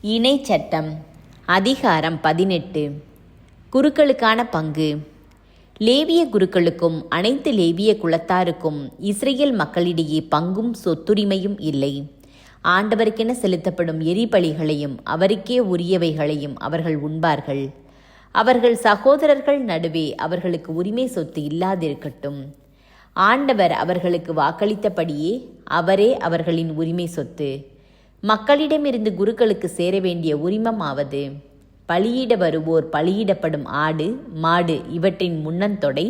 இணை சட்டம் அதிகாரம் 18 குருக்களுக்கான பங்கு. லேவிய குருக்களுக்கும் அனைத்து லேவிய குலத்தாருக்கும் இஸ்ரேல் மக்களிடையே பங்கும் சொத்துரிமையும் இல்லை. ஆண்டவருக்கென செலுத்தப்படும் எரிபலிகளையும் அவருக்கே உரியவைகளையும் அவர்கள் உண்பார்கள். அவர்கள் சகோதரர்கள் நடுவே அவர்களுக்கு உரிமை சொத்து இல்லாதிருக்கட்டும். ஆண்டவர் அவர்களுக்கு வாக்களித்தபடியே அவரே அவர்களின் உரிமை சொத்து. மக்களிடமிருந்து குருக்களுக்கு சேர வேண்டிய உரிமமாவது, பலியிட வருவோர் பலியிடப்படும் ஆடு மாடு இவற்றின் முன்னந்தொடை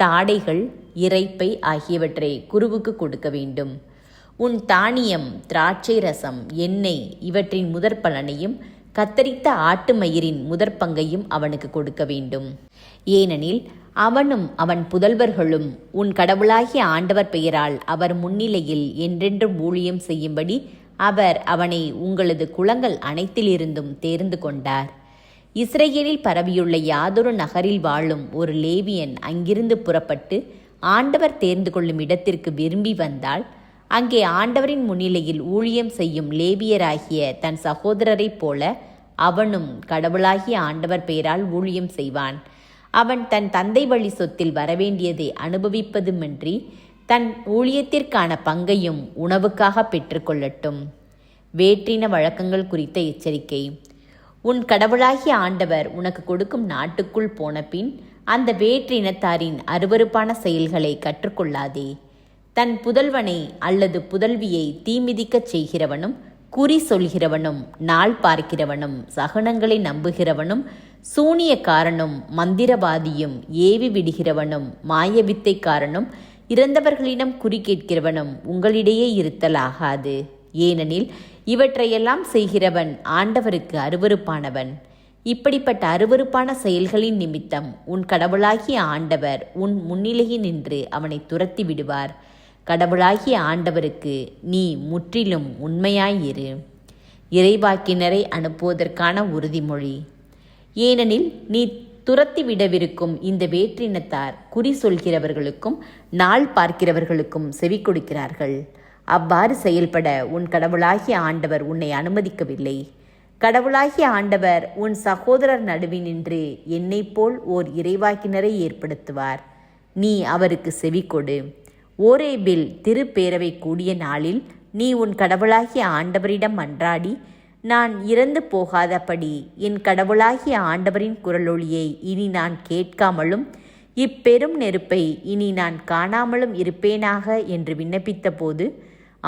தாடைகள் இறைப்பை ஆகியவற்றை குருவுக்கு கொடுக்க வேண்டும். உன் தானியம் திராட்சை ரசம் எண்ணெய் இவற்றின் முதற் பலனையும் கத்தரித்த ஆட்டு மயிரின் முதற் பங்கையும் அவனுக்கு கொடுக்க வேண்டும். ஏனெனில் அவனும் அவன் புதல்வர்களும் உன் கடவுளாகிய ஆண்டவர் பெயரால் அவர் முன்னிலையில் என்றென்றும் ஊழியம் செய்யும்படி அவர் அவனை உங்களது குலங்கள் அனைத்திலிருந்தும் தேர்ந்து கொண்டார். இஸ்ரேலில் பரவியுள்ள யாதொரு நகரில் வாழும் ஒரு லேவியன் அங்கிருந்து புறப்பட்டு ஆண்டவர் தேர்ந்து கொள்ளும் இடத்திற்கு விரும்பி வந்தால், அங்கே ஆண்டவரின் முன்னிலையில் ஊழியம் செய்யும் லேவியராகிய தன் சகோதரரைப் போல அவனும் கடவுளாகிய ஆண்டவர் பெயரால் ஊழியம் செய்வான். அவன் தன் தந்தை வழி சொத்தில் வரவேண்டியதை அனுபவிப்பதுமின்றி தன் ஊழியத்திற்கான பங்கையும் உணவுக்காக பெற்றுக்கொள்ளட்டும். வேற்றின வழக்கங்கள் குறித்த எச்சரிக்கை. உன் கடவுளாகிய ஆண்டவர் உனக்கு கொடுக்கும் நாட்டுக்குள் போன பின் அந்த வேற்றினத்தாரின் அருவருப்பான செயல்களை கற்றுக்கொள்ளாதே. தன் புதல்வனை அல்லது புதல்வியை தீமிதிக்கச் செய்கிறவனும், குறி சொல்கிறவனும், நாள் பார்க்கிறவனும், சகுனங்களை நம்புகிறவனும், சூனியக்காரனும், மந்திரவாதியும், ஏவி விடுகிறவனும், மாயவித்தைக்காரனும், இறந்தவர்களிடம் குறி கேட்கிறவனும் உங்களிடையே இருத்தலாகாது. ஏனெனில் இவற்றையெல்லாம் செய்கிறவன் ஆண்டவருக்கு அருவருப்பானவன். இப்படிப்பட்ட அருவருப்பான செயல்களின் நிமித்தம் உன் கடவுளாகிய ஆண்டவர் உன் முன்னிலையில் நின்று அவனை துரத்தி விடுவார். கடவுளாகிய ஆண்டவருக்கு நீ முற்றிலும் உண்மையாயிரு. இறைவாக்கினரை அனுப்புவதற்கான உறுதிமொழி. ஏனெனில் நீ துரத்தி விடவிருக்கும் இந்த வேற்றினத்தார் குறி சொல்கிறவர்களுக்கும் நாள் பார்க்கிறவர்களுக்கும் செவி கொடுக்கிறார்கள். அவ்வாறு செயல்பட உன் கடவுளாகிய ஆண்டவர் உன்னை அனுமதிக்கவில்லை. கடவுளாகிய ஆண்டவர் உன் சகோதரர் நடுவினின்று என்னைப் போல் ஓர் இறைவாக்கினரை ஏற்படுத்துவார். நீ அவருக்கு செவி கொடு. ஓரேபில் திருப்பேரவை கூடிய நாளில் நீ உன் கடவுளாகிய ஆண்டவரிடம் மன்றாடி, நான் இறந்து போகாதபடி என் கடவுளாகிய ஆண்டவரின் குரலொலியை இனி நான் கேட்காமலும் இப்பெரும் நெருப்பை இனி நான் காணாமலும் இருப்பேனாக என்று விண்ணப்பித்த போது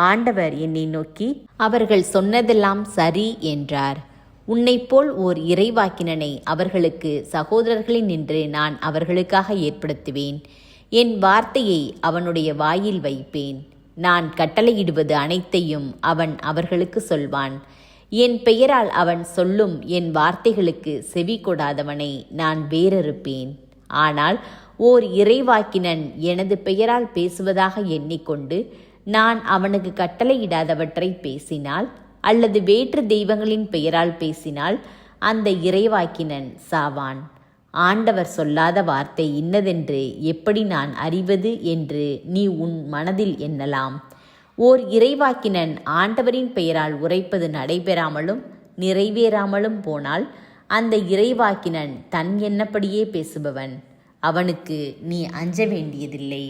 ஆண்டவர் என்னை நோக்கி, அவர்கள் சொன்னதெல்லாம் சரி என்றார். உன்னைப்போல் ஓர் இறைவாக்கினனை அவர்களுக்கு சகோதரர்களில் நின்று நான் அவர்களுக்காக ஏற்படுத்துவேன். என் வார்த்தையை அவனுடைய வாயில் வைப்பேன். நான் கட்டளையிடுவது அனைத்தையும் அவன் அவர்களுக்கு சொல்வான். என் பெயரால் அவன் சொல்லும் என் வார்த்தைகளுக்கு செவி கொடாதவனை நான் வேறறுப்பேன். ஆனால் ஓர் இறைவாக்கினன் எனது பெயரால் பேசுவதாக எண்ணிக்கொண்டு நான் அவனுக்கு கட்டளையிடாதவற்றை பேசினால் அல்லது வேற்று தெய்வங்களின் பெயரால் பேசினால் அந்த இறைவாக்கினன் சாவான். ஆண்டவர் சொல்லாத வார்த்தை இன்னதென்று எப்படி நான் அறிவது என்று நீ உன் மனதில் எண்ணலாம். ஓர் இறைவாக்கினன் ஆண்டவரின் பெயரால் உரைப்பது நடைபெறாமலும் நிறைவேறாமலும் போனால் அந்த இறைவாக்கினன் தன் எண்ணப்படியே பேசுபவன். அவனுக்கு நீ அஞ்ச வேண்டியதில்லை.